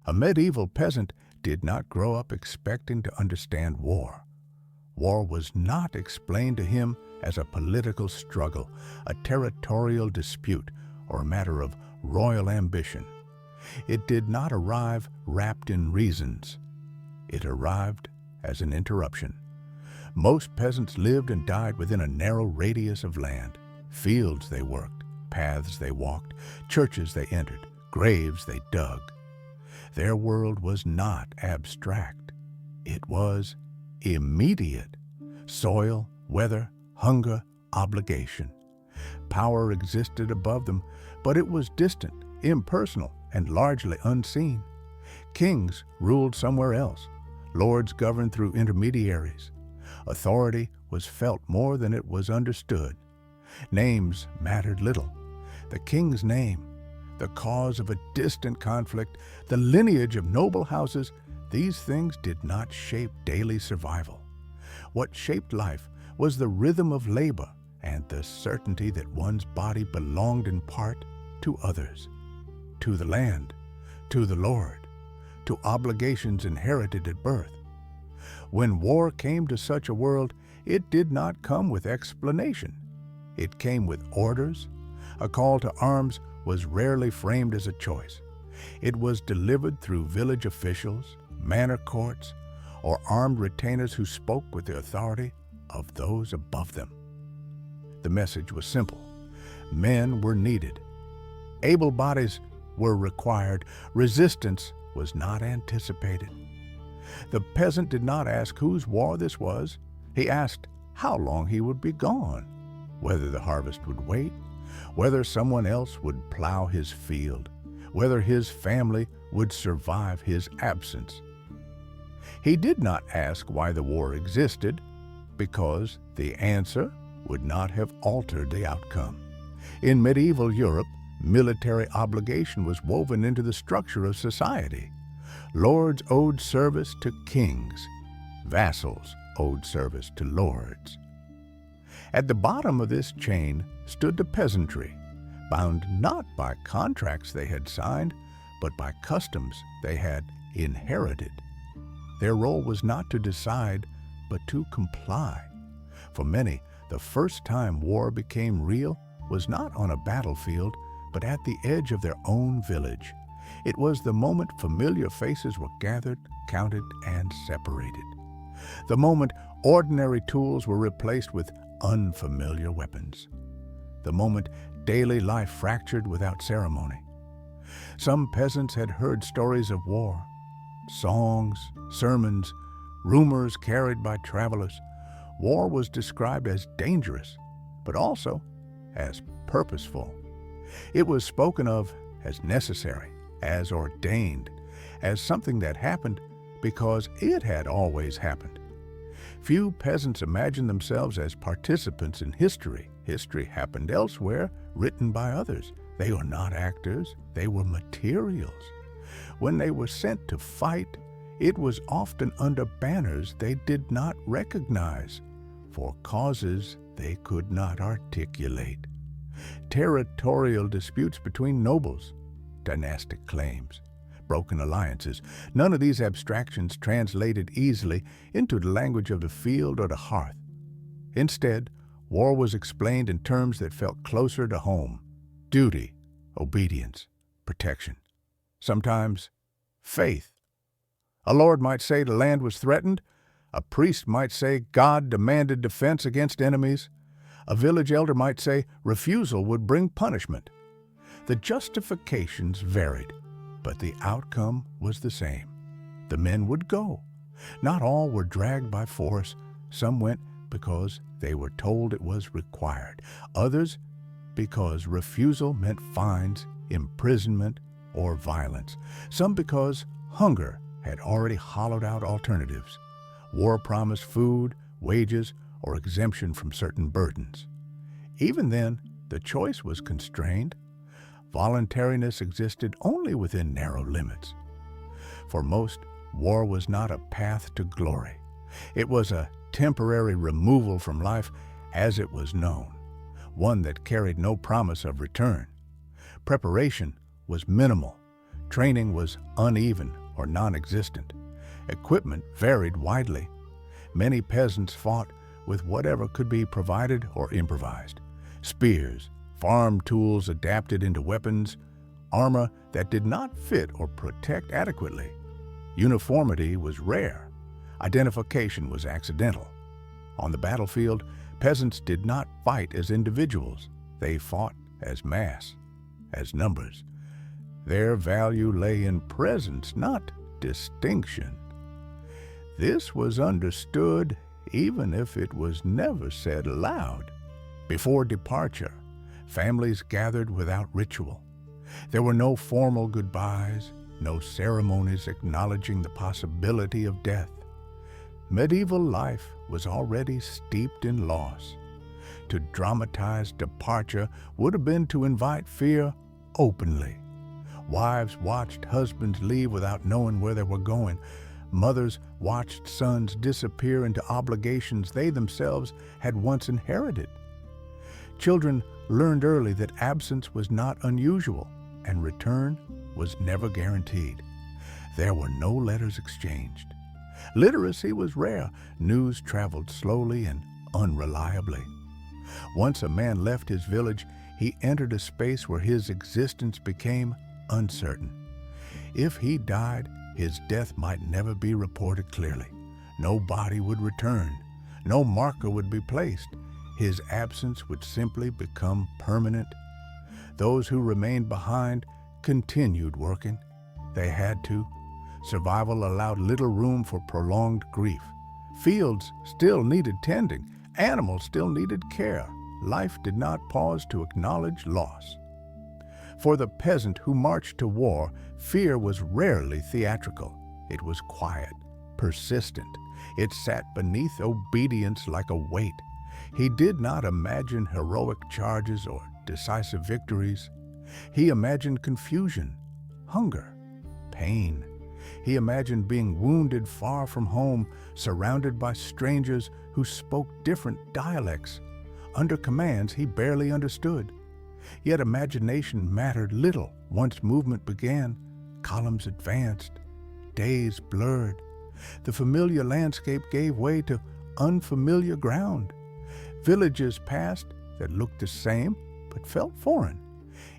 A medieval peasant did not grow up expecting to understand war. War was not explained to him as a political struggle, a territorial dispute, or a matter of royal ambition. It did not arrive wrapped in reasons. It arrived as an interruption. Most peasants lived and died within a narrow radius of land. Fields they worked, paths they walked, churches they entered, graves they dug. Their world was not abstract. It was immediate. Soil, weather, hunger, obligation. Power existed above them, but it was distant, impersonal, and largely unseen. Kings ruled somewhere else. Lords governed through intermediaries. Authority was felt more than it was understood. Names mattered little. The king's name, the cause of a distant conflict, the lineage of noble houses, these things did not shape daily survival. What shaped life was the rhythm of labor and the certainty that one's body belonged in part to others, to the land, to the Lord, to obligations inherited at birth. When war came to such a world, it did not come with explanation. It came with orders. A call to arms was rarely framed as a choice. It was delivered through village officials, manor courts, or armed retainers who spoke with the authority of those above them. The message was simple. Men were needed. Able bodies were required. Resistance was not anticipated. The peasant did not ask whose war this was. He asked how long he would be gone, whether the harvest would wait, whether someone else would plow his field, whether his family would survive his absence. He did not ask why the war existed, because the answer would not have altered the outcome. In medieval Europe, military obligation was woven into the structure of society. Lords owed service to kings. Vassals owed service to lords. At the bottom of this chain stood the peasantry, bound not by contracts they had signed, but by customs they had inherited. Their role was not to decide, but to comply. For many, the first time war became real was not on a battlefield, but at the edge of their own village. It was the moment familiar faces were gathered, counted, and separated. The moment ordinary tools were replaced with unfamiliar weapons. The moment daily life fractured without ceremony. Some peasants had heard stories of war, songs, sermons, rumors carried by travelers. War was described as dangerous, but also as purposeful. It was spoken of as necessary, as ordained, as something that happened because it had always happened. Few peasants imagined themselves as participants in history. History happened elsewhere, written by others. They were not actors, they were materials. When they were sent to fight, it was often under banners they did not recognize, for causes they could not articulate. Territorial disputes between nobles, dynastic claims, broken alliances. None of these abstractions translated easily into the language of the field or the hearth. Instead, war was explained in terms that felt closer to home: duty, obedience, protection. Sometimes, faith. A lord might say the land was threatened. A priest might say God demanded defense against enemies. A village elder might say refusal would bring punishment. The justifications varied, but the outcome was the same. The men would go. Not all were dragged by force. Some went because they were told it was required. Others because refusal meant fines, imprisonment, or violence. Some because hunger had already hollowed out alternatives. War promised food, wages, or exemption from certain burdens. Even then, the choice was constrained. Voluntariness existed only within narrow limits. For most, war was not a path to glory. It was a temporary removal from life as it was known, one that carried no promise of return. Preparation was minimal. Training was uneven or non-existent. Equipment varied widely. Many peasants fought with whatever could be provided or improvised. Spears, farm tools adapted into weapons, armor that did not fit or protect adequately. Uniformity was rare. Identification was accidental. On the battlefield, peasants did not fight as individuals. They fought as mass, as numbers. Their value lay in presence, not distinction. This was understood even if it was never said aloud. Before departure, families gathered without ritual. There were no formal goodbyes, no ceremonies acknowledging the possibility of death. Medieval life was already steeped in loss. To dramatize departure would have been to invite fear openly. Wives watched husbands leave without knowing where they were going. Mothers watched sons disappear into obligations they themselves had once inherited. Children learned early that absence was not unusual and return was never guaranteed. There were no letters exchanged. Literacy was rare. News traveled slowly and unreliably. Once a man left his village, he entered a space where his existence became uncertain. If he died, his death might never be reported clearly. No body would return. No marker would be placed. His absence would simply become permanent. Those who remained behind continued working. They had to. Survival allowed little room for prolonged grief. Fields still needed tending. Animals still needed care. Life did not pause to acknowledge loss. For the peasant who marched to war, fear was rarely theatrical. It was quiet, persistent. It sat beneath obedience like a weight. He did not imagine heroic charges or decisive victories. He imagined confusion, hunger, pain. He imagined being wounded far from home, surrounded by strangers who spoke different dialects, under commands he barely understood. Yet imagination mattered little. Once movement began, columns advanced, days blurred. The familiar landscape gave way to unfamiliar ground. Villages passed that looked the same but felt foreign.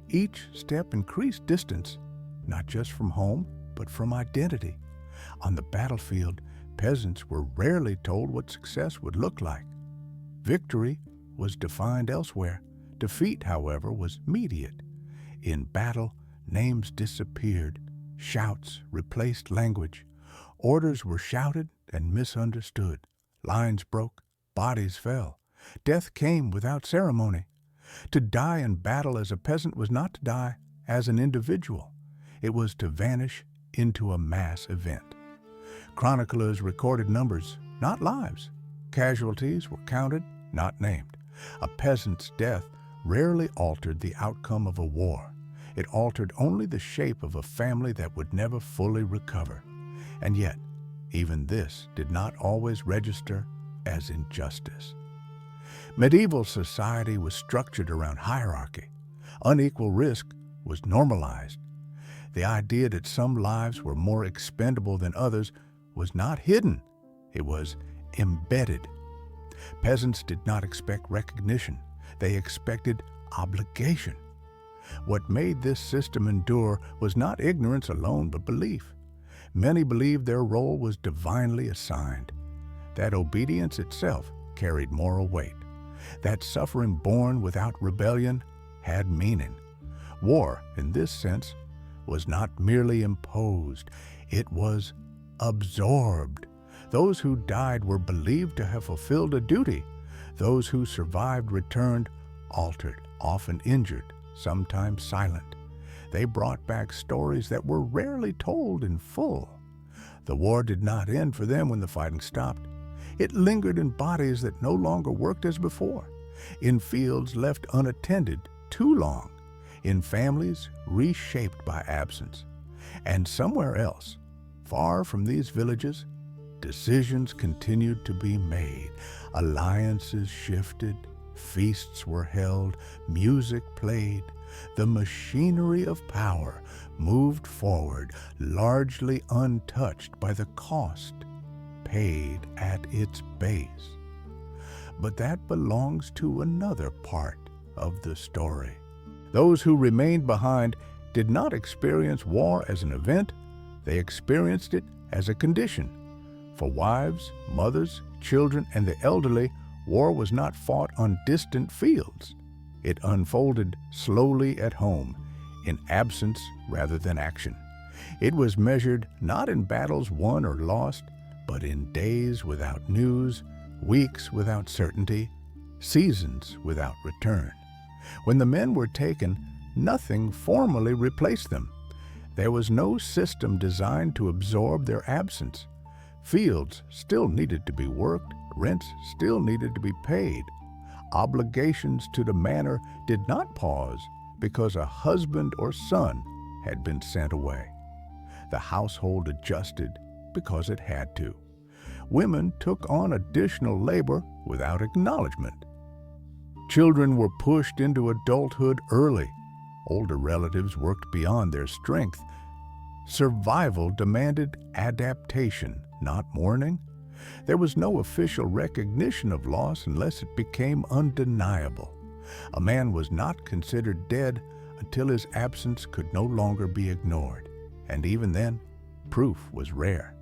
Each step increased distance, not just from home, but from identity. On the battlefield, peasants were rarely told what success would look like. Victory was defined elsewhere. Defeat, however, was immediate. In battle, names disappeared. Shouts replaced language. Orders were shouted and misunderstood. Lines broke. Bodies fell. Death came without ceremony. To die in battle as a peasant was not to die as an individual. It was to vanish into a mass event. Chroniclers recorded numbers, not lives. Casualties were counted, not named. A peasant's death rarely altered the outcome of a war. It altered only the shape of a family that would never fully recover. And yet, even this did not always register as injustice. Medieval society was structured around hierarchy. Unequal risk was normalized. The idea that some lives were more expendable than others was not hidden. It was embedded. Peasants did not expect recognition. They expected obligation. What made this system endure was not ignorance alone, but belief. Many believed their role was divinely assigned. That obedience itself carried moral weight. That suffering born without rebellion had meaning. War, in this sense, was not merely imposed. It was absorbed. Those who died were believed to have fulfilled a duty. Those who survived returned, altered, often injured, sometimes silent. They brought back stories that were rarely told in full. The war did not end for them when the fighting stopped. It lingered in bodies that no longer worked as before, in fields left unattended too long, in families reshaped by absence. And somewhere else, far from these villages, decisions continued to be made. Alliances shifted, feasts were held, music played. The machinery of power moved forward, largely untouched by the cost paid at its base. But that belongs to another part of the story. Those who remained behind did not experience war as an event, they experienced it as a condition. For wives, mothers, children, and the elderly, war was not fought on distant fields. It unfolded slowly at home, in absence rather than action. It was measured not in battles won or lost, but in days without news, weeks without certainty, seasons without return. When the men were taken, nothing formally replaced them. There was no system designed to absorb their absence. Fields still needed to be worked, rents still needed to be paid. Obligations to the manor did not pause because a husband or son had been sent away. The household adjusted because it had to. Women took on additional labor without acknowledgement. Children were pushed into adulthood early. Older relatives worked beyond their strength. Survival demanded adaptation, not mourning. There was no official recognition of loss unless it became undeniable. A man was not considered dead until his absence could no longer be ignored, and even then, proof was rare.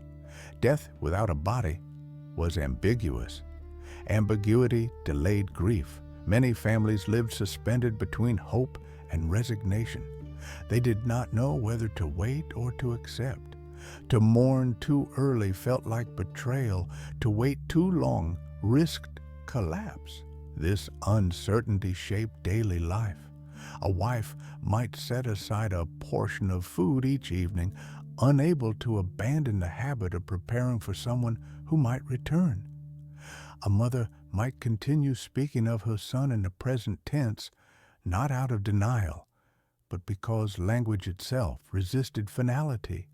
Death without a body was ambiguous. Ambiguity delayed grief. Many families lived suspended between hope and resignation. They did not know whether to wait or to accept. To mourn too early felt like betrayal. To wait too long risked collapse. This uncertainty shaped daily life. A wife might set aside a portion of food each evening, unable to abandon the habit of preparing for someone who might return. A mother might continue speaking of her son in the present tense, not out of denial, but because language itself resisted finality.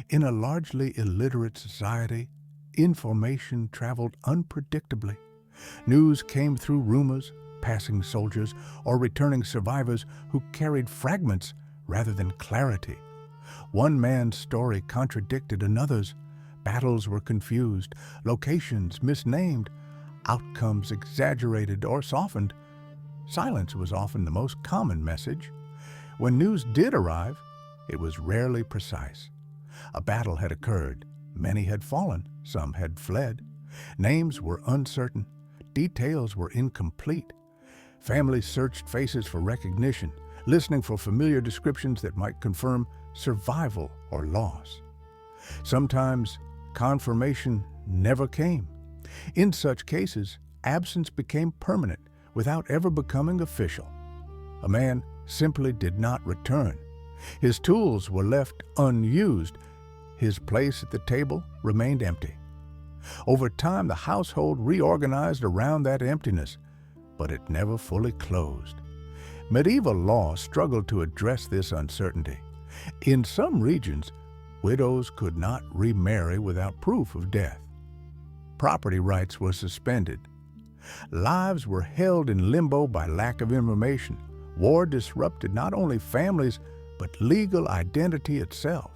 In a largely illiterate society, information traveled unpredictably. News came through rumors, passing soldiers, or returning survivors who carried fragments rather than clarity. One man's story contradicted another's. Battles were confused, locations misnamed, outcomes exaggerated or softened. Silence was often the most common message. When news did arrive, it was rarely precise. A battle had occurred. Many had fallen. Some had fled. Names were uncertain. Details were incomplete. Families searched faces for recognition, listening for familiar descriptions that might confirm survival or loss. Sometimes confirmation never came. In such cases, absence became permanent without ever becoming official. A man simply did not return. His tools were left unused. His place at the table remained empty. Over time, the household reorganized around that emptiness, but it never fully closed. Medieval law struggled to address this uncertainty. In some regions, widows could not remarry without proof of death. Property rights were suspended. Lives were held in limbo by lack of information. War disrupted not only families, but legal identity itself.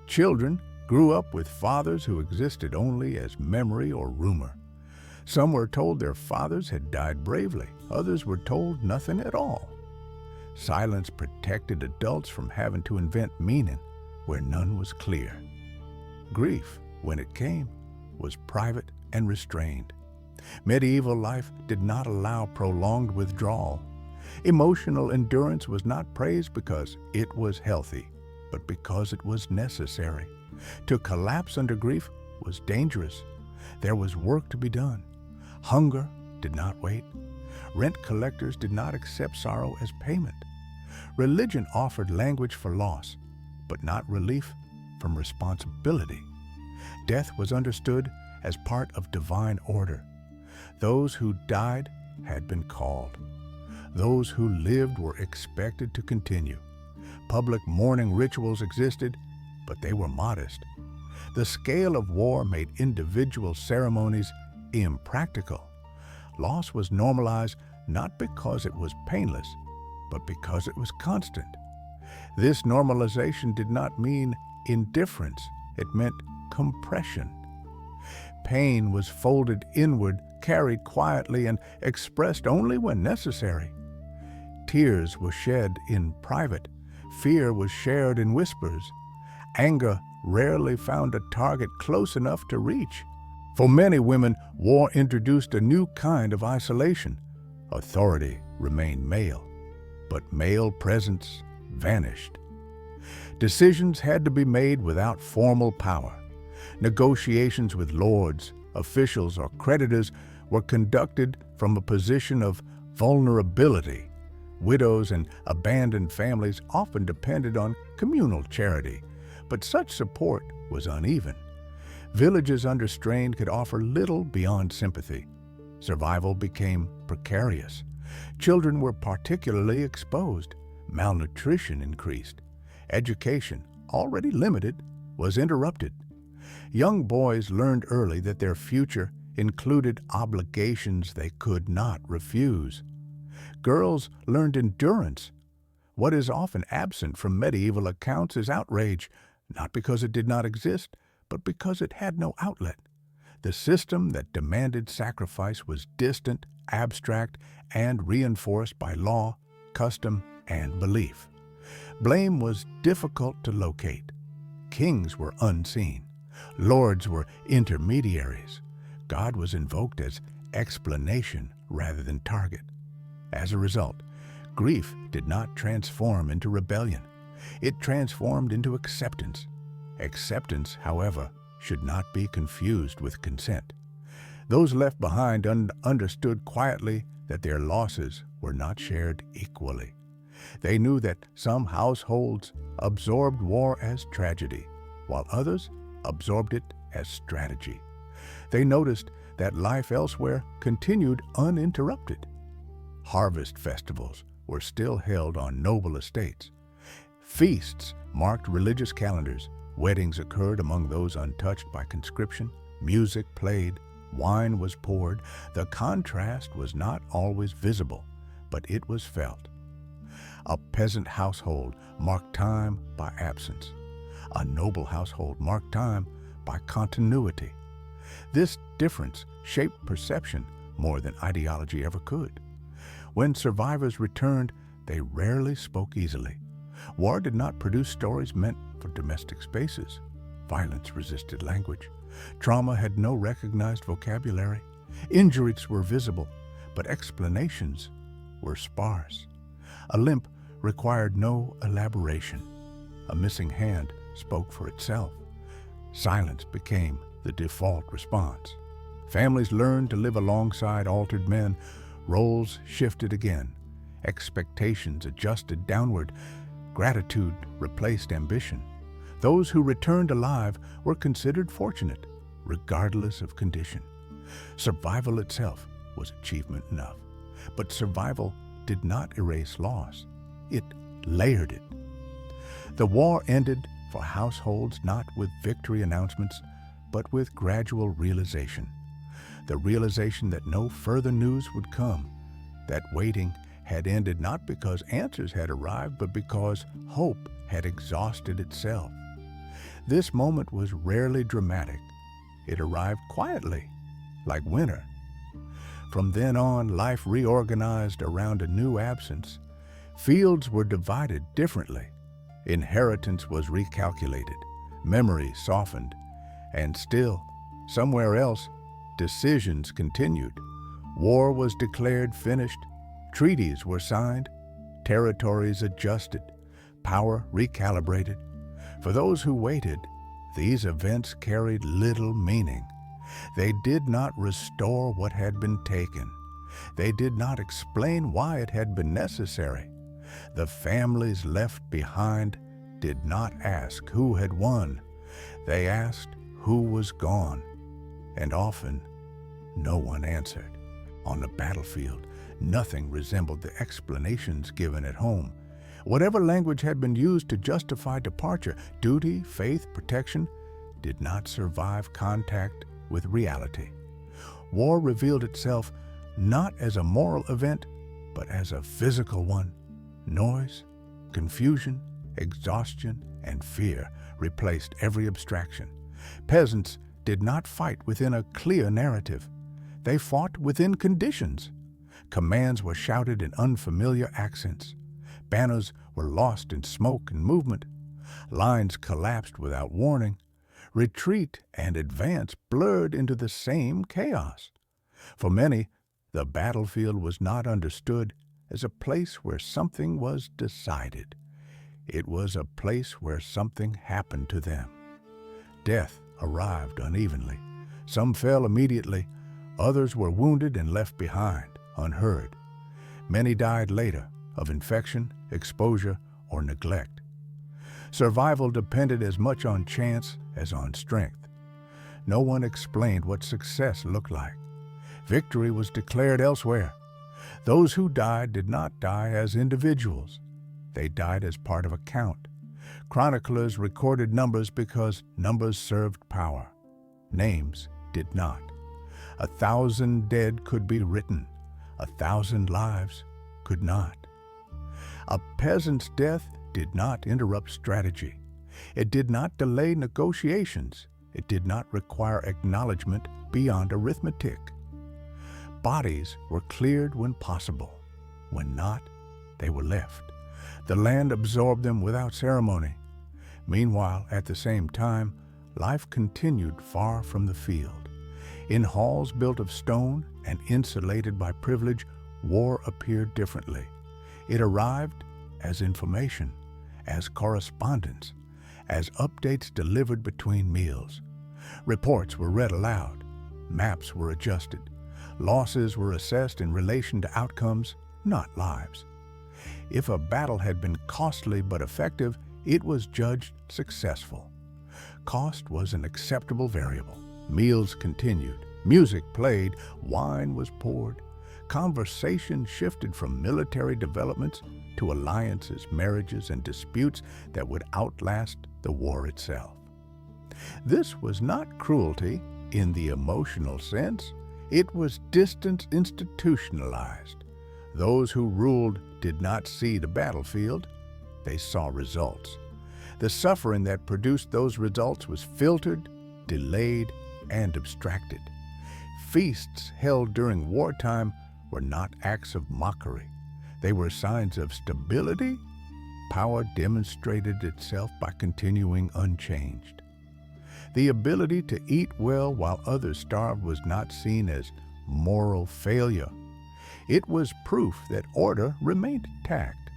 Children grew up with fathers who existed only as memory or rumor. Some were told their fathers had died bravely. Others were told nothing at all. Silence protected adults from having to invent meaning where none was clear. Grief, when it came, was private and restrained. Medieval life did not allow prolonged withdrawal. Emotional endurance was not praised because it was healthy, but because it was necessary. To collapse under grief was dangerous. There was work to be done. Hunger did not wait. Rent collectors did not accept sorrow as payment. Religion offered language for loss, but not relief from responsibility. Death was understood as part of divine order. Those who died had been called. Those who lived were expected to continue. Public mourning rituals existed, but they were modest. The scale of war made individual ceremonies impractical. Loss was normalized not because it was painless, but because it was constant. This normalization did not mean indifference, it meant compression. Pain was folded inward, carried quietly, and expressed only when necessary. Tears were shed in private. Fear was shared in whispers. Anger rarely found a target close enough to reach. For many women, war introduced a new kind of isolation. Authority remained male, but male presence vanished. Decisions had to be made without formal power. Negotiations with lords, officials, or creditors were conducted from a position of vulnerability. Widows and abandoned families often depended on communal charity, but such support was uneven. Villages under strain could offer little beyond sympathy. Survival became precarious. Children were particularly exposed. Malnutrition increased. Education, already limited, was interrupted. Young boys learned early that their future included obligations they could not refuse. Girls learned endurance. What is often absent from medieval accounts is outrage, not because it did not exist, but because it had no outlet. The system that demanded sacrifice was distant, abstract, and reinforced by law, custom, and belief. Blame was difficult to locate. Kings were unseen. Lords were intermediaries. God was invoked as explanation rather than target. As a result, grief did not transform into rebellion. It transformed into acceptance. Acceptance, however, should not be confused with consent. Those left behind understood quietly that their losses were not shared equally. They knew that some households absorbed war as tragedy, while others absorbed it as strategy. They noticed that life elsewhere continued uninterrupted. Harvest festivals were still held on noble estates. Feasts marked religious calendars. Weddings occurred among those untouched by conscription. Music played. Wine was poured. The contrast was not always visible, but it was felt. A peasant household marked time by absence. A noble household marked time by continuity. This difference shaped perception more than ideology ever could. When survivors returned, they rarely spoke easily. War did not produce stories meant for domestic spaces. Violence resisted language. Trauma had no recognized vocabulary. Injuries were visible, but explanations were sparse. A limp required no elaboration. A missing hand spoke for itself. Silence became the default response. Families learned to live alongside altered men. Roles shifted again. Expectations adjusted downward. Gratitude replaced ambition. Those who returned alive were considered fortunate, regardless of condition. Survival itself was achievement enough. But survival did not erase loss. It layered it. The war ended for households not with victory announcements, but with gradual realization. The realization that no further news would come, that waiting had ended not because answers had arrived, but because hope had exhausted itself. This moment was rarely dramatic. It arrived quietly, like winter. From then on, life reorganized around a new absence. Fields were divided differently. Inheritance was recalculated. Memory softened. And still, somewhere else, decisions continued. War was declared finished. Treaties were signed. Territories adjusted. Power recalibrated. For those who waited, these events carried little meaning. They did not restore what had been taken. They did not explain why it had been necessary. The families left behind did not ask who had won. They asked who was gone, and often no one answered. On the battlefield, nothing resembled the explanations given at home. Whatever language had been used to justify departure, duty, faith, protection, did not survive contact with reality. War revealed itself not as a moral event, but as a physical one. Noise, confusion, exhaustion, and fear replaced every abstraction. Peasants did not fight within a clear narrative. They fought within conditions. Commands were shouted in unfamiliar accents. Banners were lost in smoke and movement. Lines collapsed without warning. Retreat and advance blurred into the same chaos. For many, the battlefield was not understood as a place where something was decided. It was a place where something happened to them. Death arrived unevenly. Some fell immediately. Others were wounded and left behind, unheard. Many died later of infection, exposure, or neglect. Survival depended as much on chance as on strength. No one explained what success looked like. Victory was declared elsewhere. Those who died did not die as individuals. They died as part of a count. Chroniclers recorded numbers because numbers served power. Names did not. 1,000 dead could be written. 1,000 lives could not. A peasant's death did not interrupt strategy. It did not delay negotiations. It did not require acknowledgement beyond arithmetic. Bodies were cleared when possible. When not, they were left. The land absorbed them without ceremony. Meanwhile, at the same time, life continued far from the field. In halls built of stone and insulated by privilege, war appeared differently. It arrived as information, as correspondence, as updates delivered between meals. Reports were read aloud. Maps were adjusted. Losses were assessed in relation to outcomes, not lives. If a battle had been costly but effective, it was judged successful. Cost was an acceptable variable. Meals continued. Music played. Wine was poured. Conversation shifted from military developments to alliances, marriages, and disputes that would outlast the war itself. This was not cruelty in the emotional sense. It was distance institutionalized. Those who ruled did not see the battlefield. They saw results. The suffering that produced those results was filtered, delayed, and abstracted. Feasts held during wartime were not acts of mockery. They were signs of stability. Power demonstrated itself by continuing unchanged. The ability to eat well while others starved was not seen as moral failure. It was proof that order remained intact.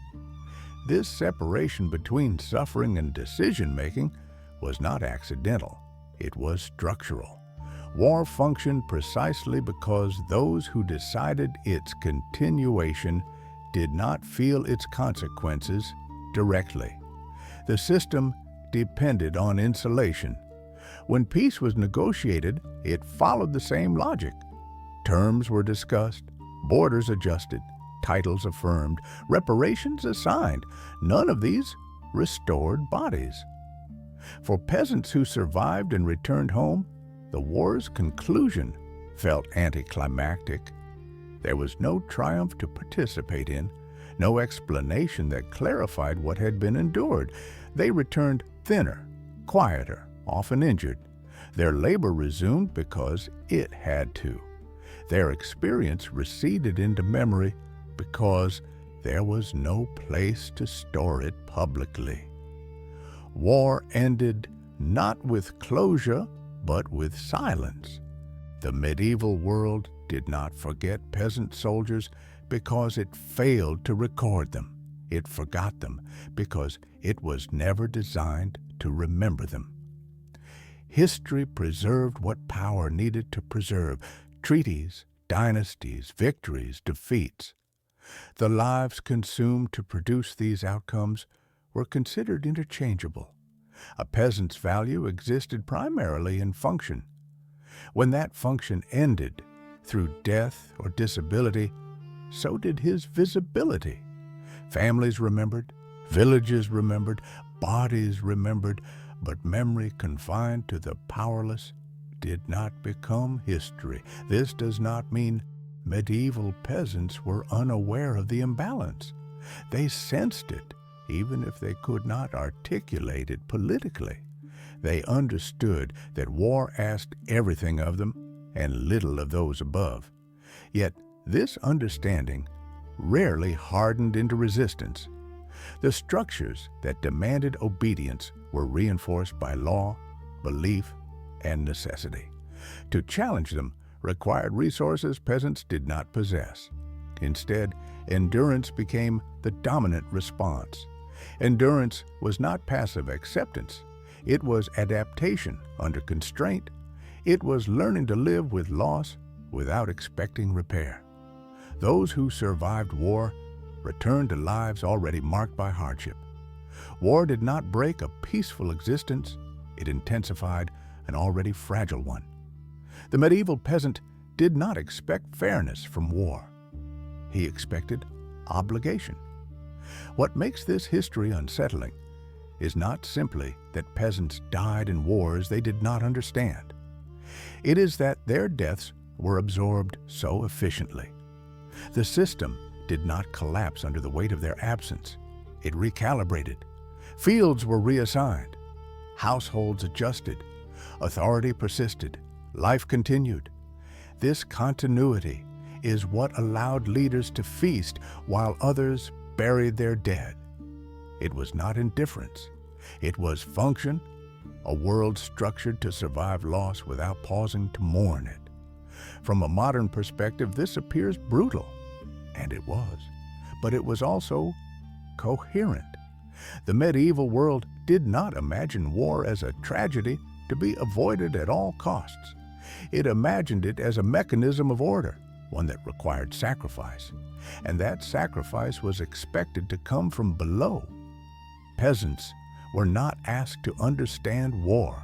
This separation between suffering and decision-making was not accidental. It was structural. War functioned precisely because those who decided its continuation did not feel its consequences directly. The system depended on insulation. When peace was negotiated, it followed the same logic. Terms were discussed, borders adjusted, titles affirmed, reparations assigned. None of these restored bodies. For peasants who survived and returned home, the war's conclusion felt anticlimactic. There was no triumph to participate in, no explanation that clarified what had been endured. They returned thinner, quieter, often injured. Their labor resumed because it had to. Their experience receded into memory because there was no place to store it publicly. War ended not with closure, but with silence. The medieval world did not forget peasant soldiers because it failed to record them. It forgot them because it was never designed to remember them. History preserved what power needed to preserve: treaties, dynasties, victories, defeats. The lives consumed to produce these outcomes were considered interchangeable. A peasant's value existed primarily in function. When that function ended through death or disability, so did his visibility. Families remembered, villages remembered, bodies remembered, but memory confined to the powerless did not become history. This does not mean medieval peasants were unaware of the imbalance. They sensed it, even if they could not articulate it politically. They understood that war asked everything of them and little of those above. Yet this understanding rarely hardened into resistance. The structures that demanded obedience were reinforced by law, belief, and necessity. To challenge them required resources peasants did not possess. Instead, endurance became the dominant response. Endurance was not passive acceptance. It was adaptation under constraint. It was learning to live with loss without expecting repair. Those who survived war returned to lives already marked by hardship. War did not break a peaceful existence. It intensified an already fragile one. The medieval peasant did not expect fairness from war. He expected obligation. What makes this history unsettling is not simply that peasants died in wars they did not understand. It is that their deaths were absorbed so efficiently. The system did not collapse under the weight of their absence. It recalibrated. Fields were reassigned. Households adjusted. Authority persisted. Life continued. This continuity is what allowed leaders to feast while others buried their dead. It was not indifference. It was function, a world structured to survive loss without pausing to mourn it. From a modern perspective, this appears brutal, and it was, but it was also coherent. The medieval world did not imagine war as a tragedy to be avoided at all costs. It imagined it as a mechanism of order, one that required sacrifice, and that sacrifice was expected to come from below. Peasants were not asked to understand war.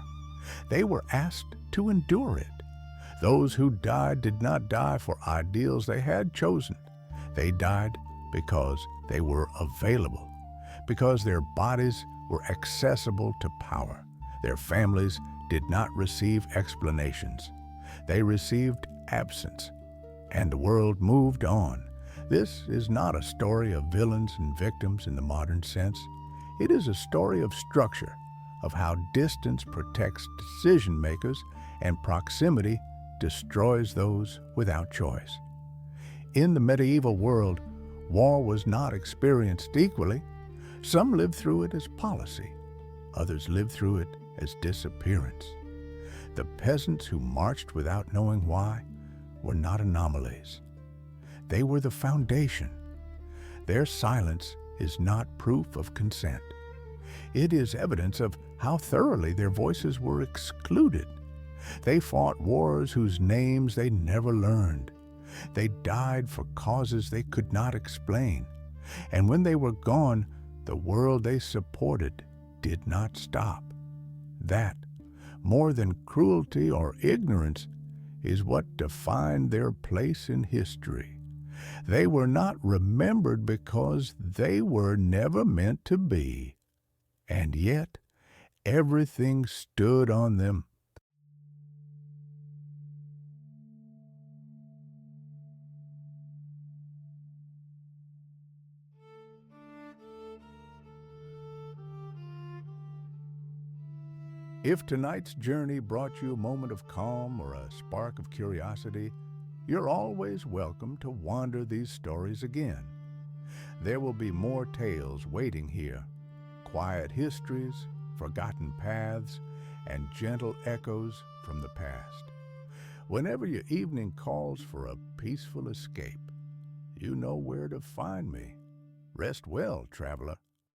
They were asked to endure it. Those who died did not die for ideals they had chosen. They died because they were available, because their bodies were accessible to power. Their families did not receive explanations. They received absence, and the world moved on. This is not a story of villains and victims in the modern sense. It is a story of structure, of how distance protects decision makers and proximity destroys those without choice. In the medieval world, war was not experienced equally. Some lived through it as policy. Others lived through it as disappearance. The peasants who marched without knowing why were not anomalies. They were the foundation. Their silence is not proof of consent. It is evidence of how thoroughly their voices were excluded. They fought wars whose names they never learned. They died for causes they could not explain. And when they were gone, the world they supported did not stop. That, more than cruelty or ignorance, is what defined their place in history. They were not remembered because they were never meant to be. And yet, everything stood on them. If tonight's journey brought you a moment of calm or a spark of curiosity, you're always welcome to wander these stories again. There will be more tales waiting here, quiet histories, forgotten paths, and gentle echoes from the past. Whenever your evening calls for a peaceful escape, you know where to find me. Rest well, traveler.